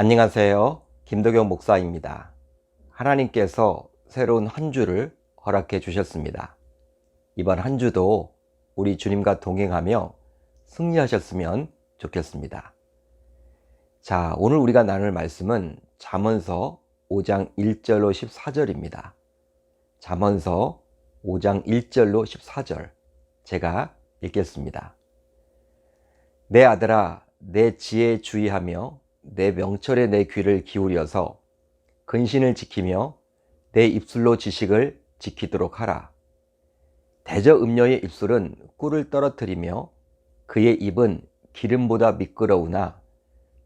안녕하세요. 김도경 목사입니다. 하나님께서 새로운 한 주를 허락해 주셨습니다. 이번 한 주도 우리 주님과 동행하며 승리하셨으면 좋겠습니다. 자, 오늘 우리가 나눌 말씀은 잠언서 5장 1절로 14절입니다. 잠언서 5장 1절로 14절 제가 읽겠습니다. 내 아들아, 내 지혜에 주의하며 내 명철에 내 귀를 기울여서 근신을 지키며 내 입술로 지식을 지키도록 하라. 대저 음녀의 입술은 꿀을 떨어뜨리며 그의 입은 기름보다 미끄러우나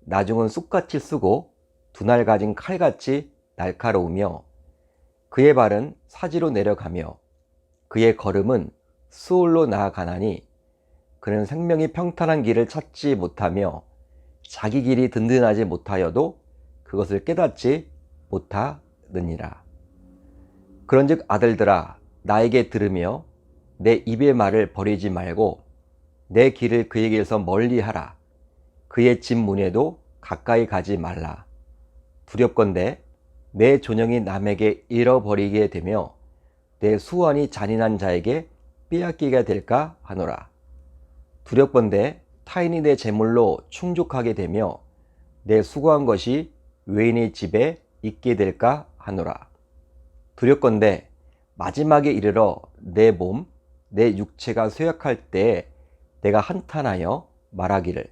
나중은 쑥같이 쓰고 두날 가진 칼같이 날카로우며 그의 발은 사지로 내려가며 그의 걸음은 수올로 나아가나니 그는 생명이 평탄한 길을 찾지 못하며 자기 길이 든든하지 못하여도 그것을 깨닫지 못하느니라. 그런즉 아들들아, 나에게 들으며 내 입의 말을 버리지 말고 내 길을 그에게서 멀리하라. 그의 집 문에도 가까이 가지 말라. 두렵건대 내 존영이 남에게 잃어버리게 되며 내 수완이 잔인한 자에게 빼앗기게 될까 하노라. 두렵건대 타인이 내 재물로 충족하게 되며 내 수고한 것이 외인의 집에 있게 될까 하노라. 두렵건대 마지막에 이르러 내 몸, 내 육체가 쇠약할 때에 내가 한탄하여 말하기를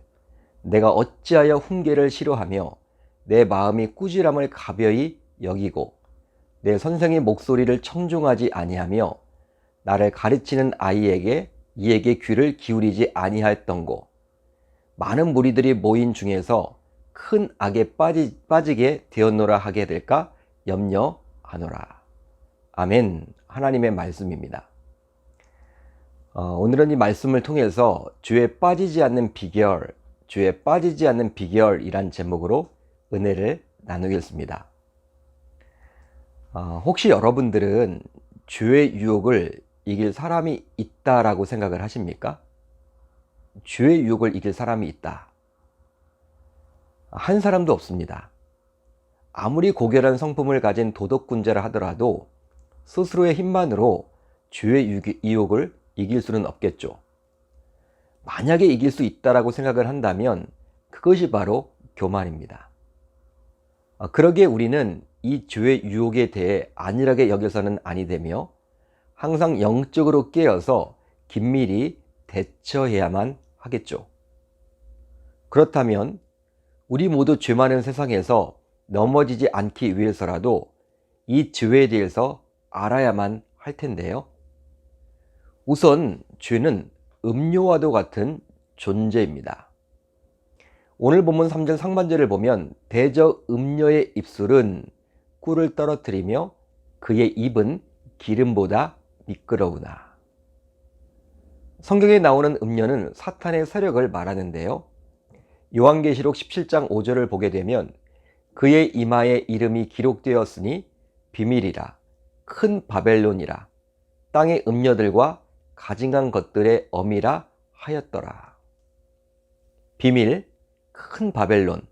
내가 어찌하여 훈계를 싫어하며 내 마음이 꾸지람을 가벼이 여기고 내 선생의 목소리를 청종하지 아니하며 나를 가르치는 이에게 귀를 기울이지 아니하였던고. 많은 무리들이 모인 중에서 큰 악에 빠지게 되었노라 하게 될까 염려하노라. 아멘. 하나님의 말씀입니다. 오늘은 이 말씀을 통해서 주에 빠지지 않는 비결이란 제목으로 은혜를 나누겠습니다. 혹시 여러분들은 죄의 유혹을 이길 사람이 있다라고 생각을 하십니까? 죄의 유혹을 이길 사람이 있다. 한 사람도 없습니다. 아무리 고결한 성품을 가진 도덕군자라 하더라도 스스로의 힘만으로 죄의 유혹을 이길 수는 없겠죠. 만약에 이길 수 있다라고 생각을 한다면 그것이 바로 교만입니다. 그러기에 우리는 이 죄의 유혹에 대해 안일하게 여겨서는 아니 되며 항상 영적으로 깨어서 긴밀히 대처해야만 하겠죠. 그렇다면 우리 모두 죄 많은 세상에서 넘어지지 않기 위해서라도 이 죄에 대해서 알아야만 할 텐데요. 우선 죄는 음료와도 같은 존재입니다. 오늘 본문 3절 상반절을 보면 대저 음녀의 입술은 꿀을 떨어뜨리며 그의 입은 기름보다 미끄러우나. 성경에 나오는 음녀는 사탄의 세력을 말하는데요. 요한계시록 17장 5절을 보게 되면 그의 이마에 이름이 기록되었으니 비밀이라 큰 바벨론이라 땅의 음녀들과 가증한 것들의 어미라 하였더라. 비밀, 큰 바벨론,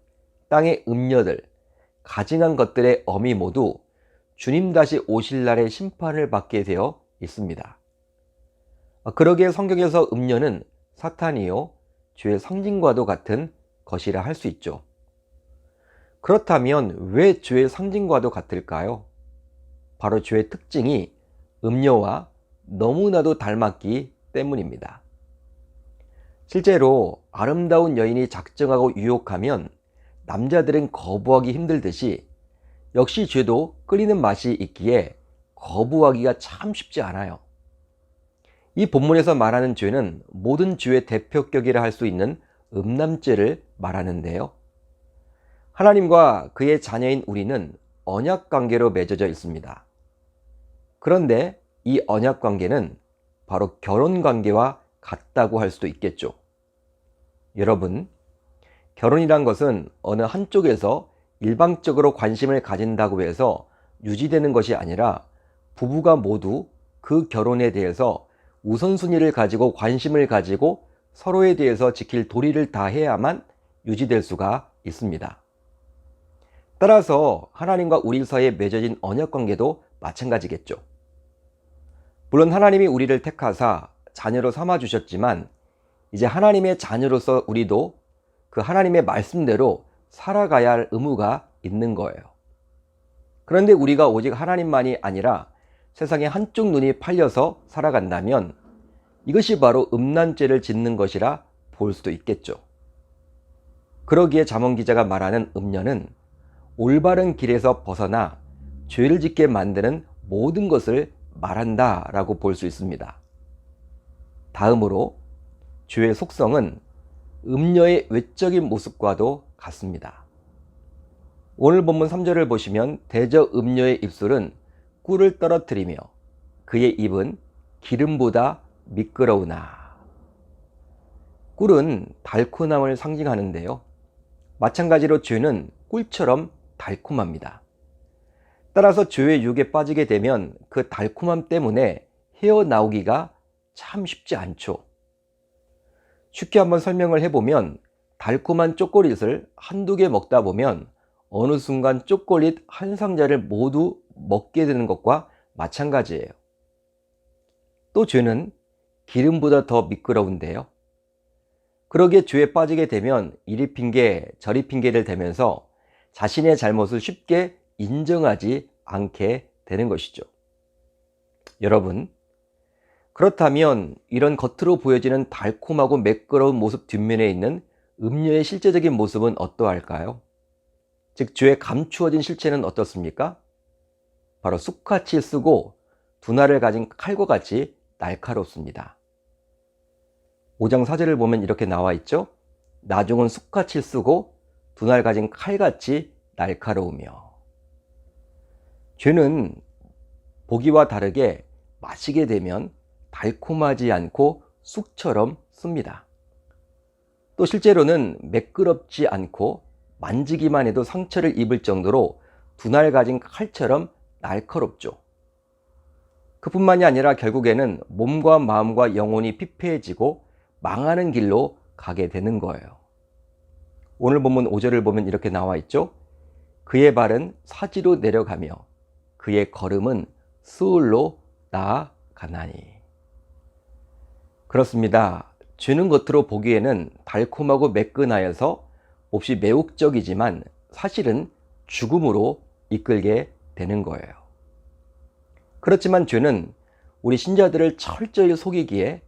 땅의 음녀들, 가증한 것들의 어미 모두 주님 다시 오실 날의 심판을 받게 되어 있습니다. 그러기에 성경에서 음녀는 사탄이요 죄의 상징과도 같은 것이라 할 수 있죠. 그렇다면 왜 죄의 상징과도 같을까요? 바로 죄의 특징이 음녀와 너무나도 닮았기 때문입니다. 실제로 아름다운 여인이 작정하고 유혹하면 남자들은 거부하기 힘들듯이 역시 죄도 끌리는 맛이 있기에 거부하기가 참 쉽지 않아요. 이 본문에서 말하는 죄는 모든 죄의 대표격이라 할 수 있는 음란죄를 말하는데요. 하나님과 그의 자녀인 우리는 언약관계로 맺어져 있습니다. 그런데 이 언약관계는 바로 결혼관계와 같다고 할 수도 있겠죠. 여러분, 결혼이란 것은 어느 한쪽에서 일방적으로 관심을 가진다고 해서 유지되는 것이 아니라 부부가 모두 그 결혼에 대해서 우선순위를 가지고 관심을 가지고 서로에 대해서 지킬 도리를 다해야만 유지될 수가 있습니다. 따라서 하나님과 우리 사이에 맺어진 언약 관계도 마찬가지겠죠. 물론 하나님이 우리를 택하사 자녀로 삼아 주셨지만 이제 하나님의 자녀로서 우리도 그 하나님의 말씀대로 살아가야 할 의무가 있는 거예요. 그런데 우리가 오직 하나님만이 아니라 세상에 한쪽 눈이 팔려서 살아간다면 이것이 바로 음란죄를 짓는 것이라 볼 수도 있겠죠. 그러기에 잠언 기자가 말하는 음녀는 올바른 길에서 벗어나 죄를 짓게 만드는 모든 것을 말한다 라고 볼 수 있습니다. 다음으로 죄의 속성은 음녀의 외적인 모습과도 같습니다. 오늘 본문 3절을 보시면 대저 음녀의 입술은 꿀을 떨어뜨리며 그의 입은 기름보다 미끄러우나. 꿀은 달콤함을 상징하는데요. 마찬가지로 죄는 꿀처럼 달콤합니다. 따라서 죄의 유혹에 빠지게 되면 그 달콤함 때문에 헤어나오기가 참 쉽지 않죠. 쉽게 한번 설명을 해보면 달콤한 초콜릿을 한두 개 먹다 보면 어느 순간 초콜릿 한 상자를 모두 먹게 되는 것과 마찬가지예요. 또 죄는 기름보다 더 미끄러운데요. 그러기에 죄에 빠지게 되면 이리 핑계 저리 핑계를 대면서 자신의 잘못을 쉽게 인정하지 않게 되는 것이죠. 여러분, 그렇다면 이런 겉으로 보여지는 달콤하고 매끄러운 모습 뒷면에 있는 음녀의 실제적인 모습은 어떠할까요? 즉 죄에 감추어진 실체는 어떻습니까? 바로 쑥같이 쓰고 두날을 가진 칼과 같이 날카롭습니다. 5장 4절을 보면 이렇게 나와 있죠. 나중은 쑥같이 쓰고 두날 가진 칼같이 날카로우며. 죄는 보기와 다르게 마시게 되면 달콤하지 않고 쑥처럼 씁니다. 또 실제로는 매끄럽지 않고 만지기만 해도 상처를 입을 정도로 두날 가진 칼처럼 날카롭죠. 그뿐만이 아니라 결국에는 몸과 마음과 영혼이 피폐해지고 망하는 길로 가게 되는 거예요. 오늘 본문 5절을 보면 이렇게 나와 있죠. 그의 발은 사지로 내려가며 그의 걸음은 스울로 나아가나니. 그렇습니다. 죄는 겉으로 보기에는 달콤하고 매끈하여서 몹시 매혹적이지만 사실은 죽음으로 이끌게 되는 거예요. 그렇지만 죄는 우리 신자들을 철저히 속이기에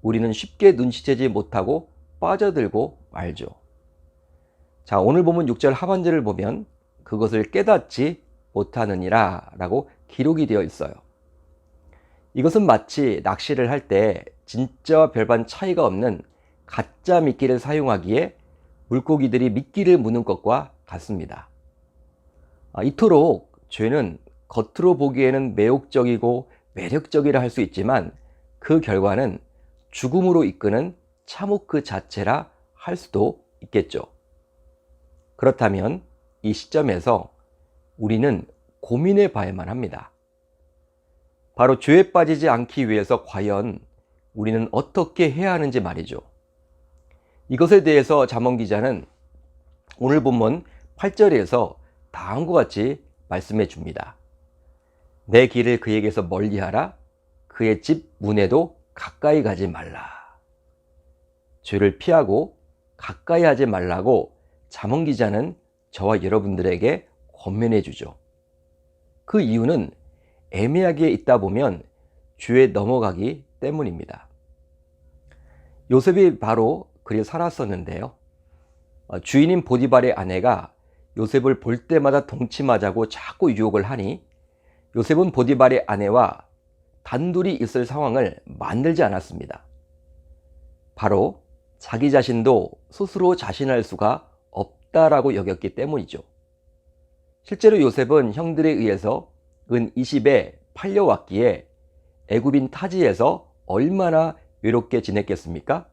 우리는 쉽게 눈치채지 못하고 빠져들고 말죠. 자, 오늘 보면 6절 하반절을 보면 그것을 깨닫지 못하느니라 라고 기록이 되어 있어요. 이것은 마치 낚시를 할 때 진짜와 별반 차이가 없는 가짜 미끼를 사용하기에 물고기들이 미끼를 무는 것과 같습니다. 이토록 죄는 겉으로 보기에는 매혹적이고 매력적이라 할 수 있지만 그 결과는 죽음으로 이끄는 참혹 그 자체라 할 수도 있겠죠. 그렇다면 이 시점에서 우리는 고민해 봐야만 합니다. 바로 죄에 빠지지 않기 위해서 과연 우리는 어떻게 해야 하는지 말이죠. 이것에 대해서 잠언 기자는 오늘 본문 8절에서 다음과 같이 말씀해 줍니다. 내 길을 그에게서 멀리하라. 그의 집 문에도 가까이 가지 말라. 죄를 피하고 가까이 하지 말라고 잠언 기자는 저와 여러분들에게 권면해 주죠. 그 이유는 애매하게 있다 보면 죄에 넘어가기 때문입니다. 요셉이 바로 그리 살았었는데요. 주인인 보디발의 아내가 요셉을 볼 때마다 동침하자고 자꾸 유혹을 하니 요셉은 보디발의 아내와 단둘이 있을 상황을 만들지 않았습니다. 바로 자기 자신도 스스로 자신할 수가 없다라고 여겼기 때문이죠. 실제로 요셉은 형들에 의해서 은 20에 팔려왔기에 애굽인 타지에서 얼마나 외롭게 지냈겠습니까?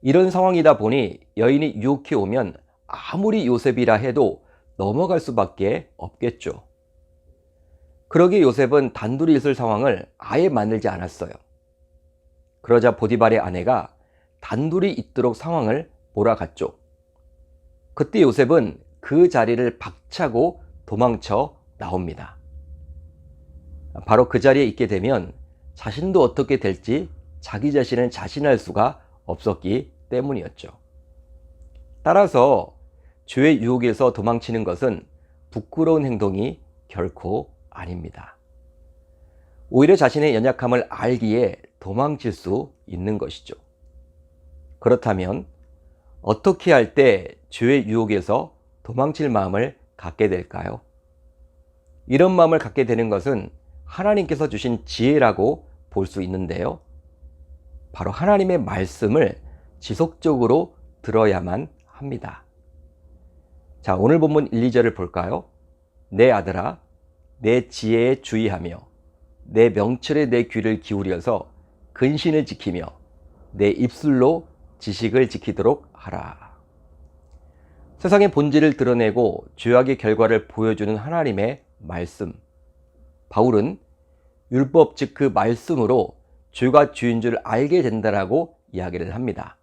이런 상황이다 보니 여인이 유혹해 오면 아무리 요셉이라 해도 넘어갈 수밖에 없겠죠. 그러기에 요셉은 단둘이 있을 상황을 아예 만들지 않았어요. 그러자 보디발의 아내가 단둘이 있도록 상황을 몰아갔죠. 그때 요셉은 그 자리를 박차고 도망쳐 나옵니다. 바로 그 자리에 있게 되면 자신도 어떻게 될지 자기 자신을 자신할 수가 없었기 때문이었죠. 따라서 죄의 유혹에서 도망치는 것은 부끄러운 행동이 결코 아닙니다. 오히려 자신의 연약함을 알기에 도망칠 수 있는 것이죠. 그렇다면 어떻게 할 때 죄의 유혹에서 도망칠 마음을 갖게 될까요? 이런 마음을 갖게 되는 것은 하나님께서 주신 지혜라고 볼 수 있는데요. 바로 하나님의 말씀을 지속적으로 들어야만 합니다. 자, 오늘 본문 1, 2절을 볼까요? 내 아들아, 내 지혜에 주의하며 내 명철에 내 귀를 기울여서 근신을 지키며 내 입술로 지식을 지키도록 하라. 세상의 본질을 드러내고 죄악의 결과를 보여주는 하나님의 말씀. 바울은 율법, 즉 그 말씀으로 죄가 죄인 줄 알게 된다라고 이야기를 합니다.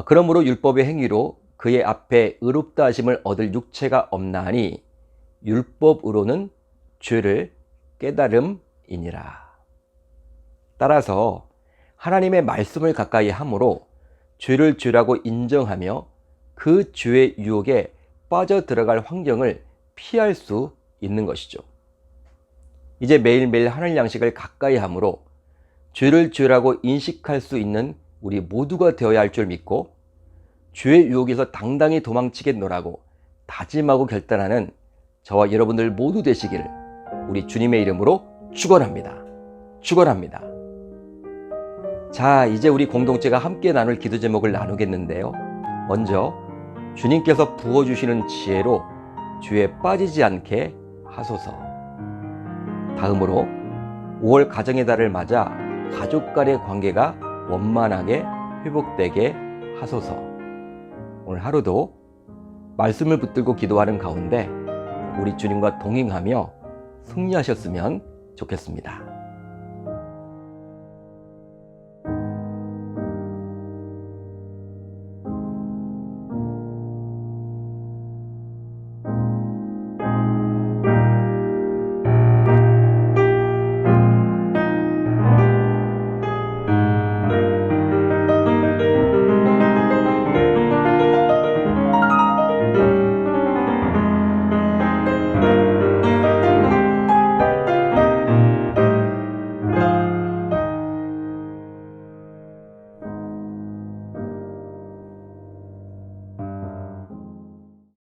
그러므로 율법의 행위로 그의 앞에 의롭다 하심을 얻을 육체가 없나니 율법으로는 죄를 깨달음이니라. 따라서 하나님의 말씀을 가까이 함으로 죄를 죄라고 인정하며 그 죄의 유혹에 빠져들어갈 환경을 피할 수 있는 것이죠. 이제 매일매일 하늘 양식을 가까이 함으로 죄를 죄라고 인식할 수 있는 우리 모두가 되어야 할 줄 믿고 죄의 유혹에서 당당히 도망치겠노라고 다짐하고 결단하는 저와 여러분들 모두 되시기를 우리 주님의 이름으로 축원합니다. 축원합니다. 자, 이제 우리 공동체가 함께 나눌 기도 제목을 나누겠는데요. 먼저 주님께서 부어주시는 지혜로 죄에 빠지지 않게 하소서. 다음으로 5월 가정의 달을 맞아 가족 간의 관계가 원만하게 회복되게 하소서. 오늘 하루도 말씀을 붙들고 기도하는 가운데 우리 주님과 동행하며 승리하셨으면 좋겠습니다.